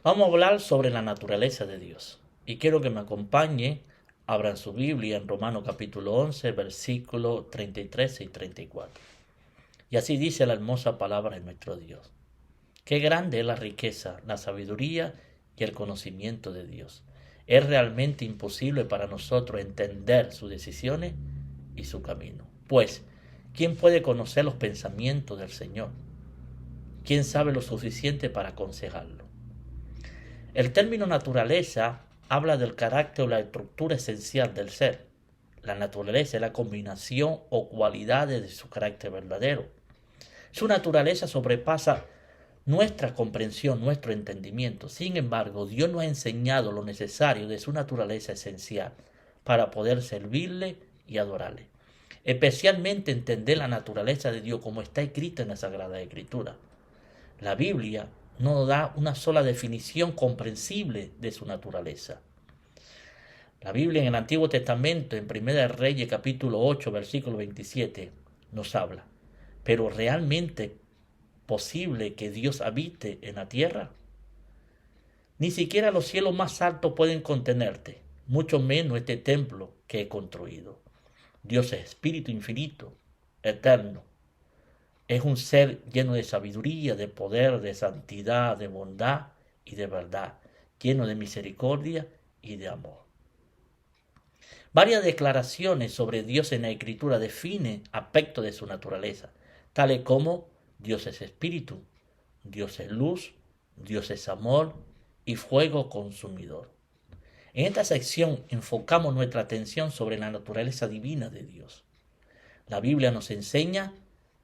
Vamos a hablar sobre la naturaleza de Dios. Y quiero que me acompañe, abran su Biblia en Romanos capítulo 11, versículos 33 y 34. Y así dice la hermosa palabra de nuestro Dios. Qué grande es la riqueza, la sabiduría y el conocimiento de Dios. Es realmente imposible para nosotros entender sus decisiones y su camino. Pues, ¿quién puede conocer los pensamientos del Señor? ¿Quién sabe lo suficiente para aconsejarlo? El término naturaleza habla del carácter o la estructura esencial del ser. La naturaleza es la combinación o cualidades de su carácter verdadero. Su naturaleza sobrepasa nuestra comprensión, nuestro entendimiento. Sin embargo, Dios nos ha enseñado lo necesario de su naturaleza esencial para poder servirle y adorarle. Especialmente entender la naturaleza de Dios como está escrita en la Sagrada Escritura. La Biblia no da una sola definición comprensible de su naturaleza. La Biblia en el Antiguo Testamento, en 1 Reyes capítulo 8, versículo 27, nos habla. Pero realmente posible que Dios habite en la tierra. Ni siquiera los cielos más altos pueden contenerte, mucho menos este templo que he construido. Dios es espíritu infinito, eterno. Es un ser lleno de sabiduría, de poder, de santidad, de bondad y de verdad, lleno de misericordia y de amor. Varias declaraciones sobre Dios en la Escritura definen aspectos de su naturaleza, tales como Dios es espíritu, Dios es luz, Dios es amor y fuego consumidor. En esta sección enfocamos nuestra atención sobre la naturaleza divina de Dios. La Biblia nos enseña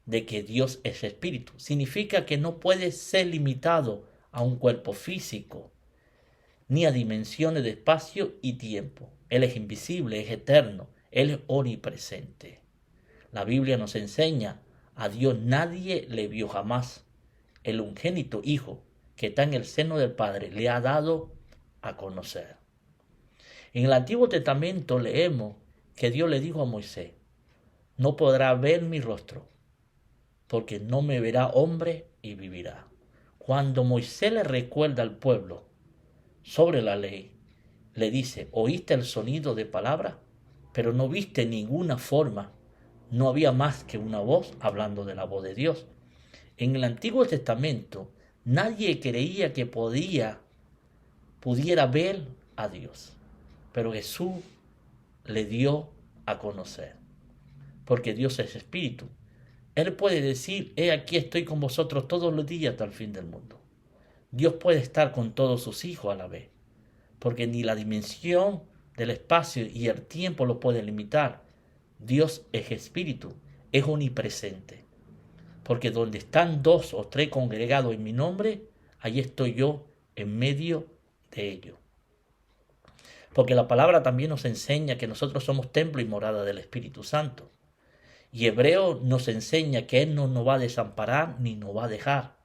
de que Dios es espíritu. Significa que no puede ser limitado a un cuerpo físico, ni a dimensiones de espacio y tiempo. Él es invisible, es eterno, Él es omnipresente. La Biblia nos enseña, a Dios nadie le vio jamás. El unigénito Hijo que está en el seno del Padre le ha dado a conocer. En el Antiguo Testamento leemos que Dios le dijo a Moisés, no podrá ver mi rostro, porque no me verá hombre y vivirá. Cuando Moisés le recuerda al pueblo sobre la ley, le dice, oíste el sonido de palabra, pero no viste ninguna forma. No había más que una voz hablando de la voz de Dios. En el Antiguo Testamento, nadie creía que pudiera ver a Dios, pero Jesús le dio a conocer, porque Dios es espíritu. Él puede decir, he aquí estoy con vosotros todos los días hasta el fin del mundo. Dios puede estar con todos sus hijos a la vez, porque ni la dimensión del espacio y el tiempo lo puede limitar. Dios es espíritu, es omnipresente, porque donde están 2 o 3 congregados en mi nombre, allí estoy yo en medio de ellos. Porque la palabra también nos enseña que nosotros somos templo y morada del Espíritu Santo. Y Hebreo nos enseña que Él no nos va a desamparar ni nos va a dejar.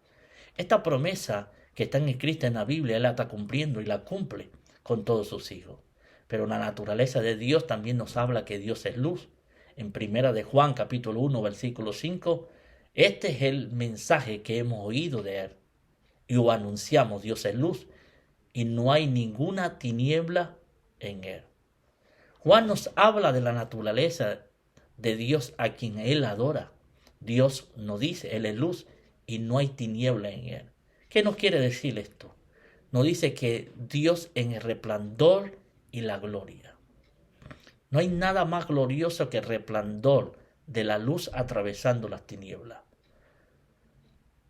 Esta promesa que está escrita en la Biblia, Él la está cumpliendo y la cumple con todos sus hijos. Pero la naturaleza de Dios también nos habla que Dios es luz. En 1 de Juan capítulo 1 versículo 5, este es el mensaje que hemos oído de Él. Y lo anunciamos, Dios es luz y no hay ninguna tiniebla en Él. Juan nos habla de la naturaleza de Dios a quien Él adora. Dios nos dice, Él es luz y no hay tiniebla en Él. ¿Qué nos quiere decir esto? Nos dice que Dios en el resplandor y la gloria. No hay nada más glorioso que el resplandor de la luz atravesando las tinieblas.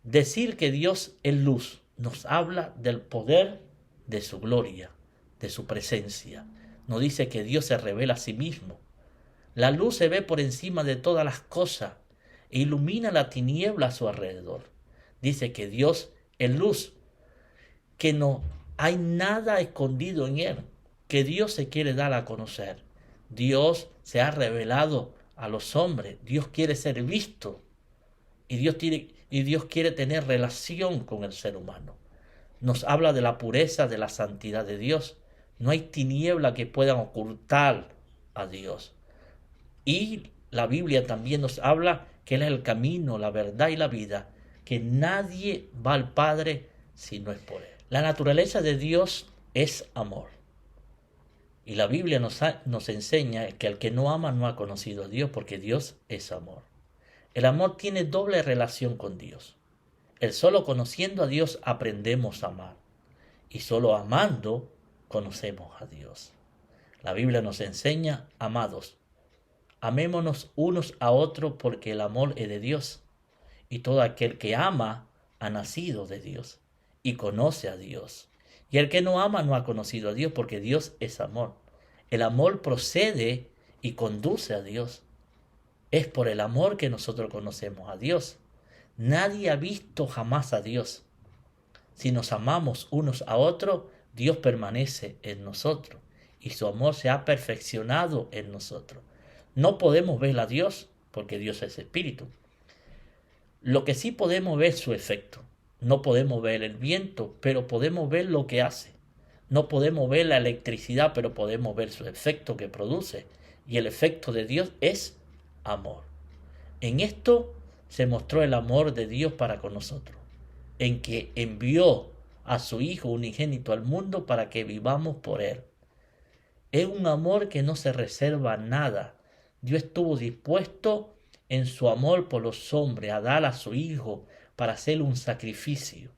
Decir que Dios es luz nos habla del poder de su gloria, de su presencia. Nos dice que Dios se revela a sí mismo. La luz se ve por encima de todas las cosas e ilumina la tiniebla a su alrededor. Dice que Dios es luz, que no hay nada escondido en Él, que Dios se quiere dar a conocer. Dios se ha revelado a los hombres. Dios quiere ser visto y Dios quiere tener relación con el ser humano. Nos habla de la pureza, de la santidad de Dios. No hay tiniebla que puedan ocultar a Dios. Y la Biblia también nos habla que Él es el camino, la verdad y la vida, que nadie va al Padre si no es por Él. La naturaleza de Dios es amor. Y la Biblia nos enseña que el que no ama no ha conocido a Dios, porque Dios es amor. El amor tiene doble relación con Dios. El solo conociendo a Dios aprendemos a amar. Y solo amando conocemos a Dios. La Biblia nos enseña, amados, amémonos unos a otros porque el amor es de Dios. Y todo aquel que ama ha nacido de Dios y conoce a Dios. Y el que no ama no ha conocido a Dios porque Dios es amor. El amor procede y conduce a Dios. Es por el amor que nosotros conocemos a Dios. Nadie ha visto jamás a Dios. Si nos amamos unos a otros, Dios permanece en nosotros y su amor se ha perfeccionado en nosotros. No podemos ver a Dios porque Dios es espíritu. Lo que sí podemos ver es su efecto. No podemos ver el viento, pero podemos ver lo que hace. No podemos ver la electricidad, pero podemos ver su efecto que produce. Y el efecto de Dios es amor. En esto se mostró el amor de Dios para con nosotros, en que envió a su Hijo unigénito al mundo para que vivamos por Él. Es un amor que no se reserva nada. Dios estuvo dispuesto en su amor por los hombres a dar a su Hijo para hacer un sacrificio.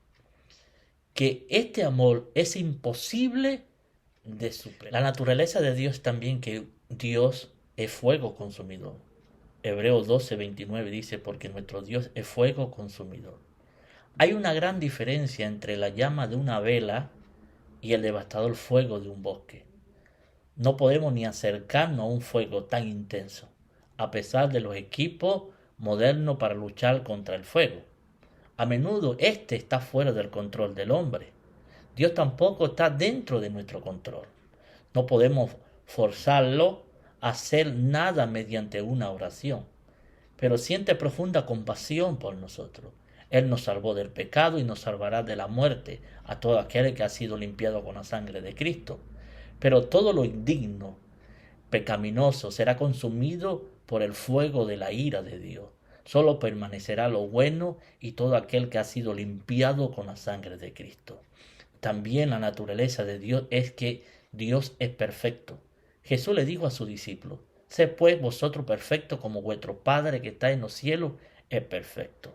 Que este amor es imposible de superar. La naturaleza de Dios también que Dios es fuego consumidor. Hebreos 12:29 dice, porque nuestro Dios es fuego consumidor. Hay una gran diferencia entre la llama de una vela y el devastador fuego de un bosque. No podemos ni acercarnos a un fuego tan intenso, a pesar de los equipos modernos para luchar contra el fuego. A menudo este está fuera del control del hombre. Dios tampoco está dentro de nuestro control. No podemos forzarlo a hacer nada mediante una oración, pero siente profunda compasión por nosotros. Él nos salvó del pecado y nos salvará de la muerte a todo aquel que ha sido limpiado con la sangre de Cristo. Pero todo lo indigno, pecaminoso, será consumido por el fuego de la ira de Dios. Solo permanecerá lo bueno y todo aquel que ha sido limpiado con la sangre de Cristo. También la naturaleza de Dios es que Dios es perfecto. Jesús le dijo a sus discípulos, sed pues vosotros perfectos como vuestro Padre que está en los cielos es perfecto.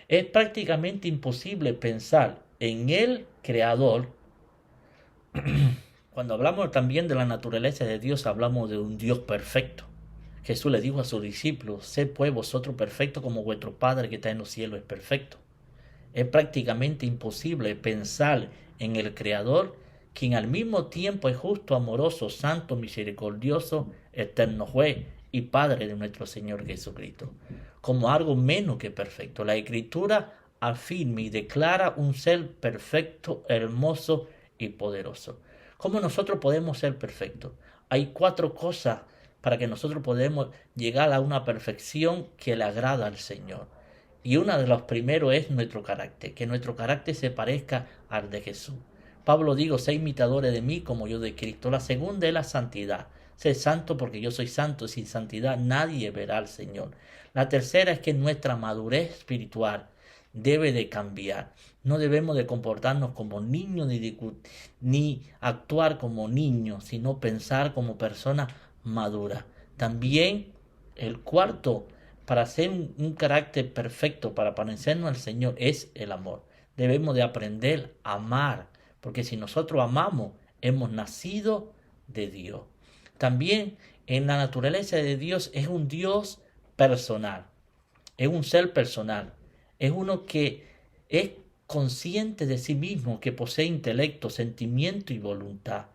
Es prácticamente imposible pensar en el Creador. Cuando hablamos también de la naturaleza de Dios, hablamos de un Dios perfecto. Jesús le dijo a sus discípulos, sed pues vosotros perfectos como vuestro Padre que está en los cielos es perfecto. Es prácticamente imposible pensar en el Creador, quien al mismo tiempo es justo, amoroso, santo, misericordioso, eterno juez y Padre de nuestro Señor Jesucristo, como algo menos que perfecto. La Escritura afirma y declara un ser perfecto, hermoso y poderoso. ¿Cómo nosotros podemos ser perfectos? Hay 4 cosas para que nosotros podamos llegar a una perfección que le agrada al Señor. Y uno de los primeros es nuestro carácter, que nuestro carácter se parezca al de Jesús. Pablo dijo, sé imitadores de mí como yo de Cristo. La segunda es la santidad. Sé santo porque yo soy santo. Sin santidad nadie verá al Señor. La tercera es que nuestra madurez espiritual debe de cambiar. No debemos de comportarnos como niños ni actuar como niños, sino pensar como personas maduras. También el cuarto, para ser un carácter perfecto, para parecernos al Señor, es el amor. Debemos de aprender a amar, porque si nosotros amamos, hemos nacido de Dios. También en la naturaleza de Dios es un Dios personal, es un ser personal, es uno que es consciente de sí mismo, que posee intelecto, sentimiento y voluntad.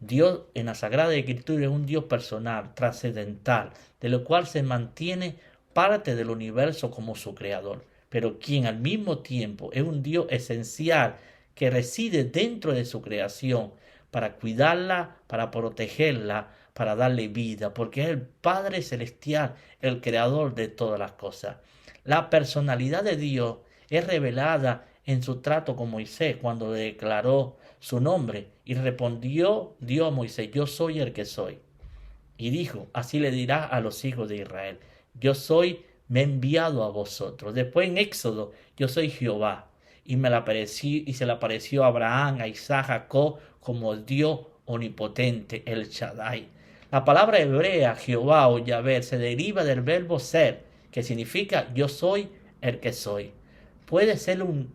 Dios en la Sagrada Escritura es un Dios personal, trascendental, de lo cual se mantiene parte del universo como su creador, pero quien al mismo tiempo es un Dios esencial que reside dentro de su creación para cuidarla, para protegerla, para darle vida, porque es el Padre Celestial, el creador de todas las cosas. La personalidad de Dios es revelada en su trato con Moisés cuando le declaró su nombre y respondió Dios a Moisés, yo soy el que soy. Y dijo, así le dirá a los hijos de Israel, yo soy, me he enviado a vosotros. Después en Éxodo, yo soy Jehová. y se le apareció a Abraham, a Isaac, a Jacob, como el Dios omnipotente, el Shaddai. La palabra hebrea, Jehová o Yahvé, se deriva del verbo ser, que significa yo soy el que soy. Puede ser un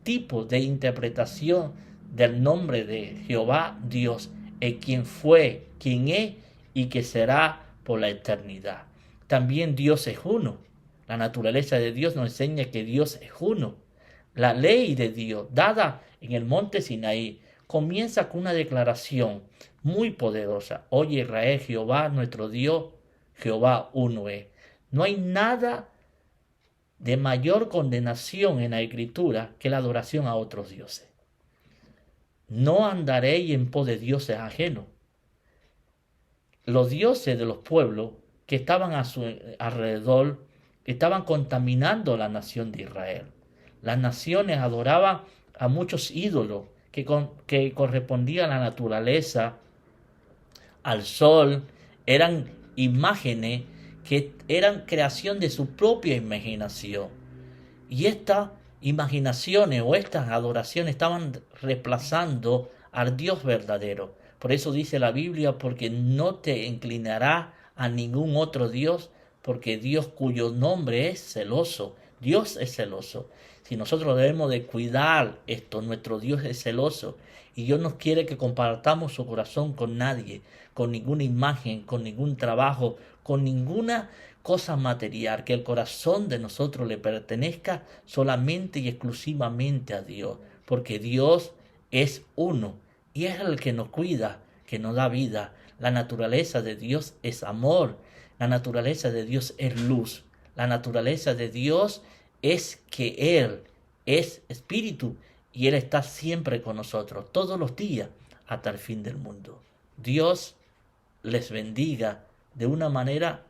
tipo de interpretación del nombre de Jehová Dios, el quien fue, quien es y que será por la eternidad. También Dios es uno. La naturaleza de Dios nos enseña que Dios es uno. La ley de Dios, dada en el monte Sinaí, comienza con una declaración muy poderosa. Oye Israel, Jehová nuestro Dios, Jehová uno es. No hay nada de mayor condenación en la Escritura que la adoración a otros dioses. No andaréis en pos de dioses ajenos. Los dioses de los pueblos que estaban a su alrededor estaban contaminando la nación de Israel. Las naciones adoraban a muchos ídolos que correspondían a la naturaleza, al sol, eran imágenes que eran creación de su propia imaginación. Y estas imaginaciones o estas adoraciones estaban reemplazando al Dios verdadero. Por eso dice la Biblia, porque no te inclinarás a ningún otro Dios, porque Dios cuyo nombre es celoso. Dios es celoso. Si nosotros debemos de cuidar esto, nuestro Dios es celoso. Y Dios no quiere que compartamos su corazón con nadie, con ninguna imagen, con ningún trabajo, con ninguna cosa material, que el corazón de nosotros le pertenezca solamente y exclusivamente a Dios, porque Dios es uno y es el que nos cuida, que nos da vida. La naturaleza de Dios es amor, la naturaleza de Dios es luz, la naturaleza de Dios es que Él es espíritu y Él está siempre con nosotros, todos los días, hasta el fin del mundo. Dios les bendiga de una manera